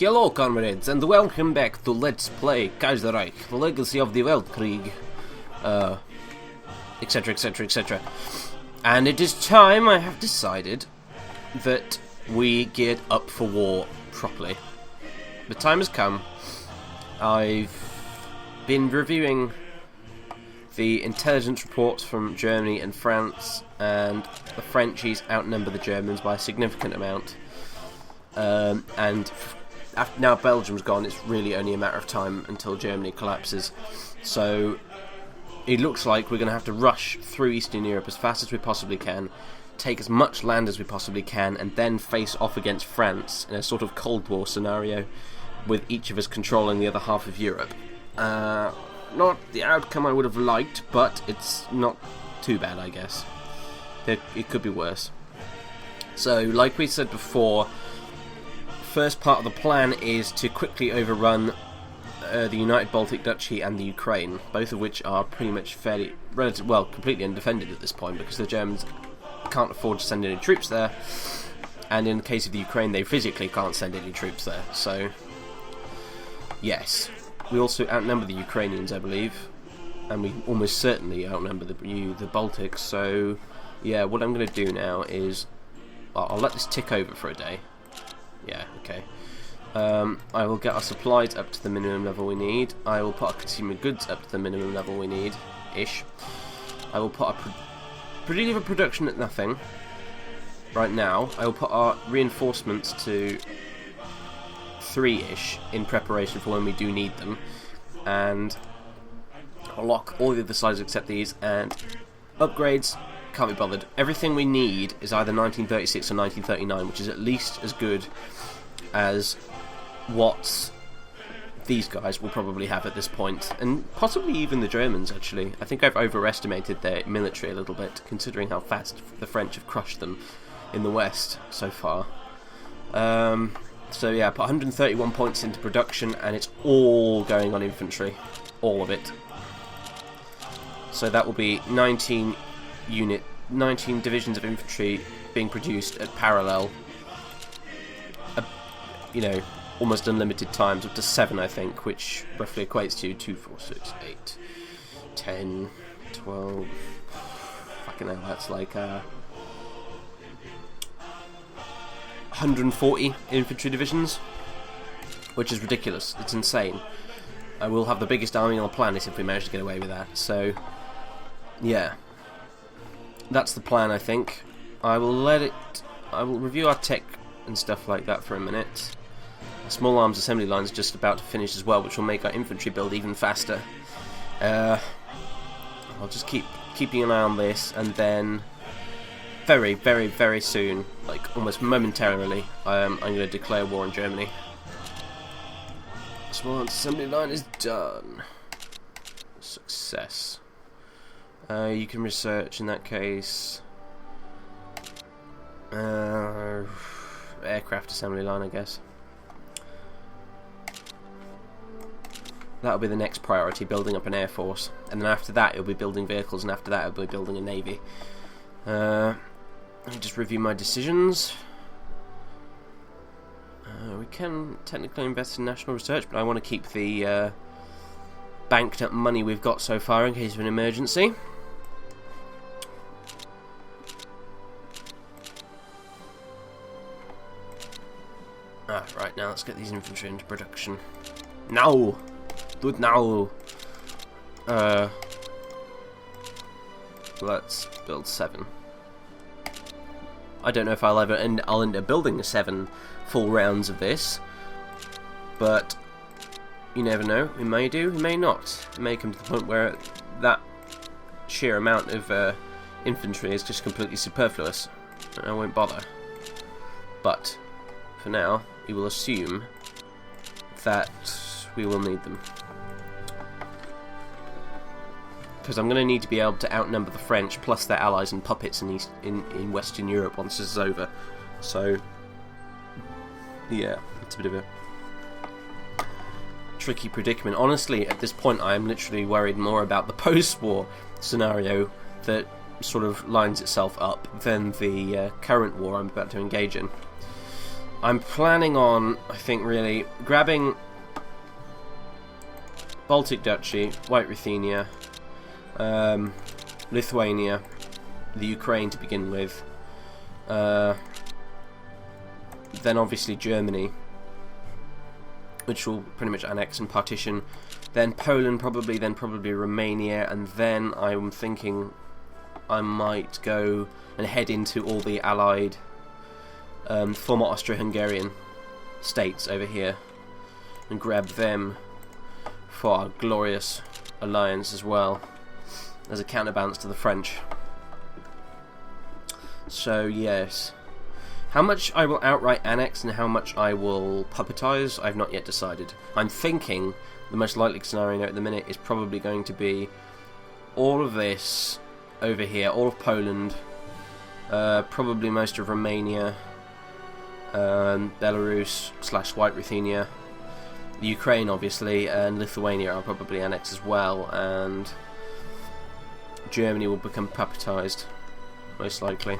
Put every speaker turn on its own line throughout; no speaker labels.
Hello comrades, and welcome back to Let's Play Kaiserreich, the Legacy of the Weltkrieg, etc, etc, etc. And it is time, I have decided, that we get up for war properly. The time has come. I've been reviewing the intelligence reports from Germany and France, and the Frenchies outnumber the Germans by a significant amount. And now Belgium's gone, it's really only a matter of time until Germany collapses. So it looks like we're going to have to rush through Eastern Europe as fast as we possibly can, take as much land as we possibly can, and then face off against France in a sort of Cold War scenario, with each of us controlling the other half of Europe. Not the outcome I would have liked, but it's not too bad, I guess. It could be worse. So, like we said before, first part of the plan is to quickly overrun the United Baltic Duchy and the Ukraine, both of which are pretty much completely undefended at this point, because the Germans can't afford to send any troops there, and in the case of the Ukraine, they physically can't send any troops there. So, yes, we also outnumber the Ukrainians, I believe, and we almost certainly outnumber the Baltics. So, yeah, what I'm going to do now is I'll let this tick over for a day. Yeah, okay. I will get our supplies up to the minimum level we need. I will put our consumer goods up to the minimum level we need-ish. I will put our production at nothing right now. I will put our reinforcements to 3-ish in preparation for when we do need them. And I'll lock all the other sides except these, and upgrades, can't be bothered. Everything we need is either 1936 or 1939, which is at least as good as what these guys will probably have at this point, and possibly even the Germans, actually. I think I've overestimated their military a little bit, considering how fast the French have crushed them in the West so far. So yeah, I put 131 points into production, and it's all going on infantry. All of it. So that will be 19 divisions of infantry being produced at parallel, almost unlimited times, up to 7 I think, which roughly equates to 2, 4, 6, 8, 10, 12, fucking hell, that's like 140 infantry divisions, which is ridiculous, it's insane. I will have the biggest army on the planet if we manage to get away with that, so yeah. That's the plan, I think. I will review our tech and stuff like that for a minute. Our small arms assembly line is just about to finish as well, which will make our infantry build even faster. I'll just keeping an eye on this, and then very, very, very soon, like almost momentarily, I'm going to declare war on Germany. Small arms assembly line is done. Success. You can research in that case. Aircraft assembly line, I guess. That'll be the next priority, building up an air force. And then after that, it'll be building vehicles, and after that, it'll be building a navy. Let me just review my decisions. We can technically invest in national research, but I want to keep the banked up money we've got so far in case of an emergency. Right, now let's get these infantry into production. Now! Do it now! Let's build 7. I don't know if I'll end up building 7 full rounds of this, but you never know. We may do, we may not. It may come to the point where that sheer amount of infantry is just completely superfluous, and I won't bother. But for now, we will assume that we will need them, because I'm going to need to be able to outnumber the French plus their allies and puppets in Western Europe once this is over. So yeah, it's a bit of a tricky predicament. Honestly, at this point I am literally worried more about the post-war scenario that sort of lines itself up than the current war I'm about to engage in. I'm planning on, I think, really grabbing Baltic Duchy, White Ruthenia, Lithuania, the Ukraine to begin with, then obviously Germany, which will pretty much annex and partition, then Poland probably, then probably Romania, and then I'm thinking I might go and head into all the allied former Austro-Hungarian states over here and grab them for our glorious alliance as well, as a counterbalance to the French. So yes, how much I will outright annex and how much I will puppetize, I've not yet decided. I'm thinking the most likely scenario at the minute is probably going to be all of this over here, all of Poland, probably most of Romania, Belarus / White Ruthenia, the Ukraine obviously, and Lithuania I'll probably annex as well, and Germany will become puppetized, most likely.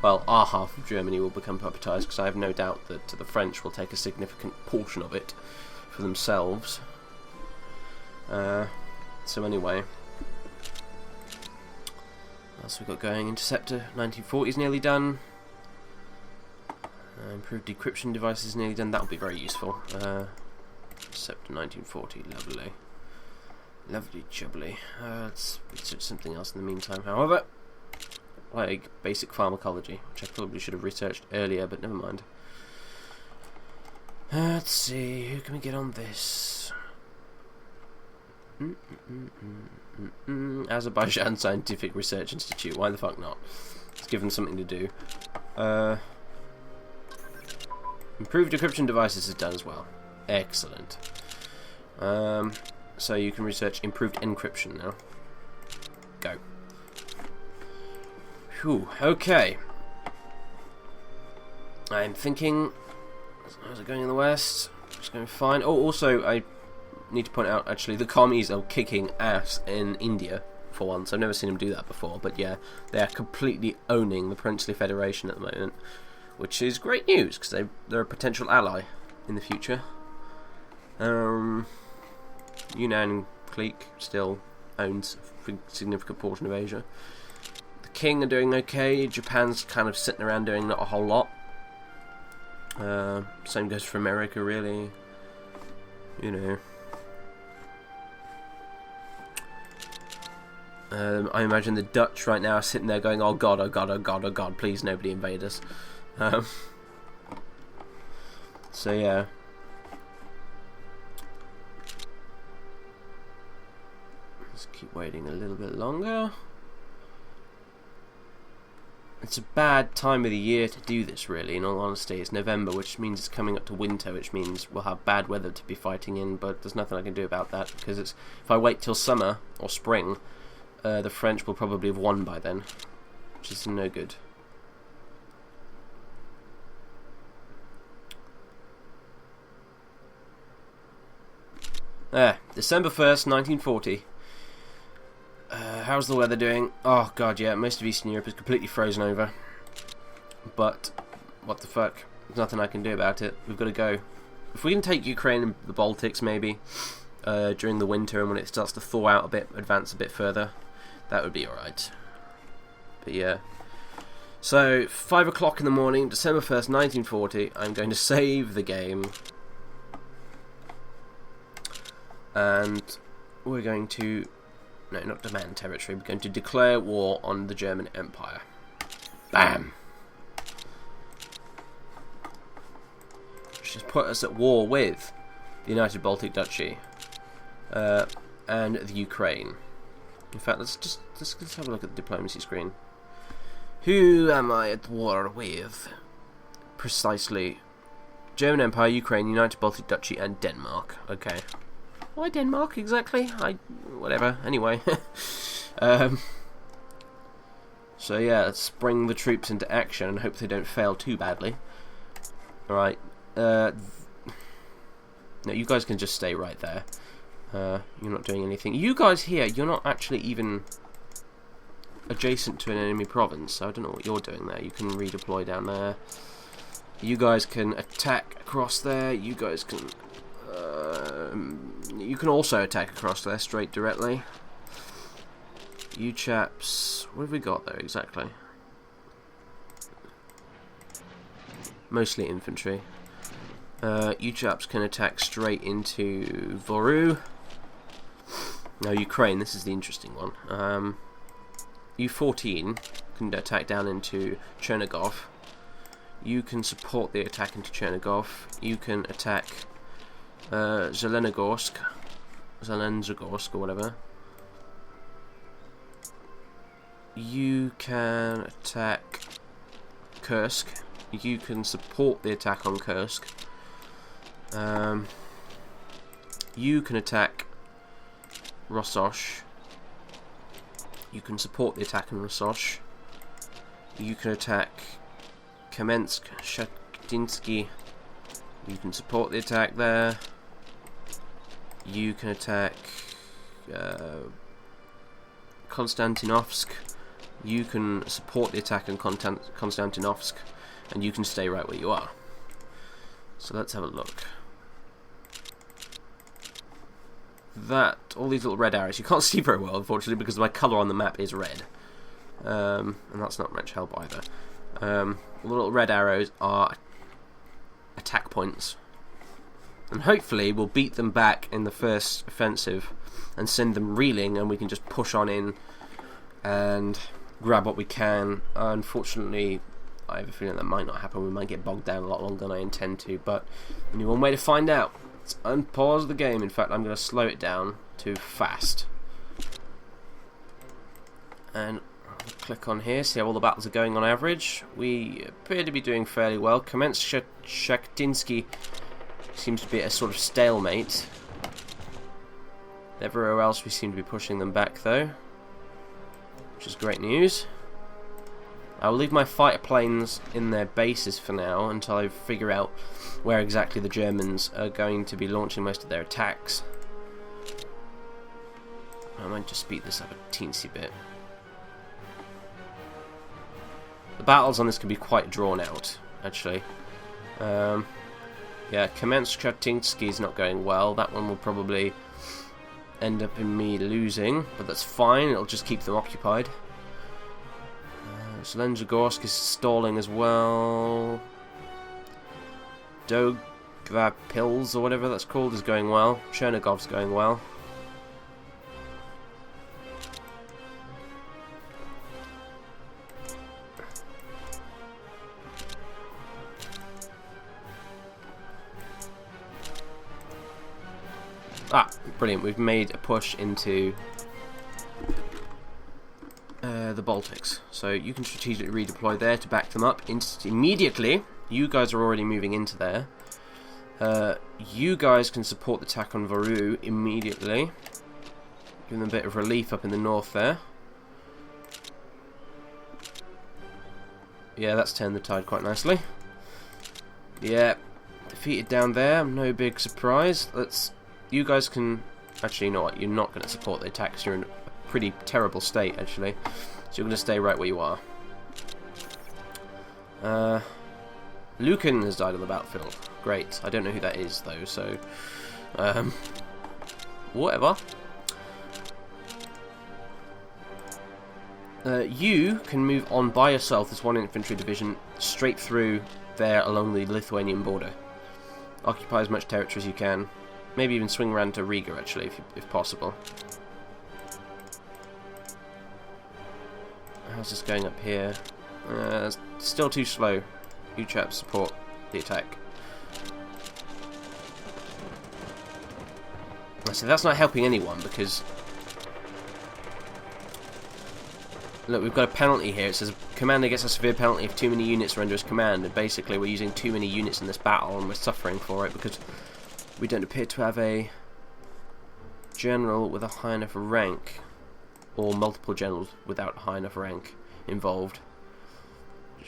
Well, our half of Germany will become puppetized, because I have no doubt that the French will take a significant portion of it for themselves. So anyway, what else we got going? Interceptor 1940 is nearly done. Improved decryption devices nearly done. That will be very useful. Interceptor 1940, lovely. Lovely jubbly. Let's research something else in the meantime, however. Like basic pharmacology, which I probably should have researched earlier, but never mind. Let's see, who can we get on this? Azerbaijan Scientific Research Institute, why the fuck not? Let's give them something to do. Improved decryption devices is done as well. Excellent. So you can research improved encryption now. Go. Whew, okay. I'm thinking, how's it going in the west? It's going fine. Oh, also, I need to point out, actually, the commies are kicking ass in India, for once. I've never seen them do that before, but yeah, they are completely owning the Princely Federation at the moment, which is great news, because they're a potential ally in the future. Yunnan clique still owns a significant portion of Asia. The King are doing okay. Japan's kind of sitting around doing not a whole lot. Same goes for America, really. You know. I imagine the Dutch right now are sitting there going, oh god, oh god, oh god, oh god, please nobody invade us. So yeah. Let's keep waiting a little bit longer. It's a bad time of the year to do this, really, in all honesty. It's November, which means it's coming up to winter, which means we'll have bad weather to be fighting in, but there's nothing I can do about that, because if I wait till summer, or spring, the French will probably have won by then, which is no good. December 1st, 1940. How's the weather doing? Oh god, yeah, most of Eastern Europe is completely frozen over. But, what the fuck? There's nothing I can do about it. We've got to go. If we can take Ukraine and the Baltics, maybe, during the winter, and when it starts to thaw out a bit, advance a bit further, that would be alright. But yeah. So, 5 o'clock in the morning, December 1st, 1940, I'm going to save the game. And we're going to... No, not demand territory. We're going to declare war on the German Empire. Bam! Which has put us at war with the United Baltic Duchy and the Ukraine. In fact, let's have a look at the diplomacy screen. Who am I at war with? Precisely. German Empire, Ukraine, United Baltic Duchy, and Denmark. Okay. Why Denmark exactly? Whatever. Anyway. So yeah, let's bring the troops into action and hope they don't fail too badly. Alright. No, you guys can just stay right there. You're not doing anything. You guys here, you're not actually even adjacent to an enemy province, so I don't know what you're doing there. You can redeploy down there. You guys can attack across there. You guys can... you can also attack across there straight directly. You chaps... What have we got there exactly? Mostly infantry. You chaps can attack straight into Voru. Now Ukraine, this is the interesting one. U14 can attack down into Chernigov. You can support the attack into Chernigov. You can attack Zelenogorsk or whatever. You can attack Kursk. You can support the attack on Kursk. You can attack Rososh. You can support the attack on Rososh. You can attack Kamensk, Shaktinsky. You can support the attack there. You can attack Konstantinovsk. You can support the attack on Konstantinovsk, and you can stay right where you are. So let's have a look. That, all these little red arrows, you can't see very well unfortunately because my colour on the map is red. And that's not much help either. The little red arrows are attack points. And hopefully we'll beat them back in the first offensive and send them reeling, and we can just push on in and grab what we can. Unfortunately, I have a feeling that might not happen. We might get bogged down a lot longer than I intend to, but only one way to find out. Let's unpause the game. In fact, I'm going to slow it down to fast. And I'll click on here, see how all the battles are going on average. We appear to be doing fairly well. Shaktinsky seems to be at a sort of stalemate. Everywhere else we seem to be pushing them back though, which is great news. I'll leave my fighter planes in their bases for now until I figure out where exactly the Germans are going to be launching most of their attacks. I might just speed this up a teensy bit. The battles on this can be quite drawn out, actually. Yeah, Kamensk-Shatinsky is not going well. That one will probably end up in me losing, but that's fine. It'll just keep them occupied. Zelenzhigorsk is stalling as well. Dogvapils, or whatever that's called, is going well. Chernigov's going well. Ah, brilliant. We've made a push into the Baltics. So you can strategically redeploy there to back them up immediately. You guys are already moving into there. You guys can support the attack on Varu immediately. Give them a bit of relief up in the north there. Yeah, that's turned the tide quite nicely. Yeah, defeated down there. No big surprise. You guys can... Actually, you know what? You're not going to support the attacks. You're in a pretty terrible state, actually. So you're going to stay right where you are. Lucan has died on the battlefield. Great. I don't know who that is, though, so... whatever. You can move on by yourself, this one infantry division, straight through there along the Lithuanian border. Occupy as much territory as you can. Maybe even swing around to Riga, actually, if possible. How's this going up here? Still too slow. You chaps support the attack. So that's not helping anyone, because... Look, we've got a penalty here. It says, Commander gets a severe penalty if too many units are under his command. And basically, we're using too many units in this battle, and we're suffering for it, because we don't appear to have a general with a high enough rank, or multiple generals without a high enough rank involved.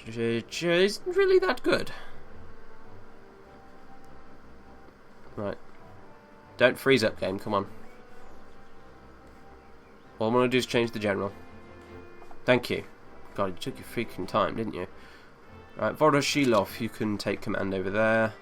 Which isn't really that good. Right. Don't freeze up, game, come on. All I'm going to do is change the general. Thank you. God, you took your freaking time, didn't you? Right, Vodoshilov, you can take command over there.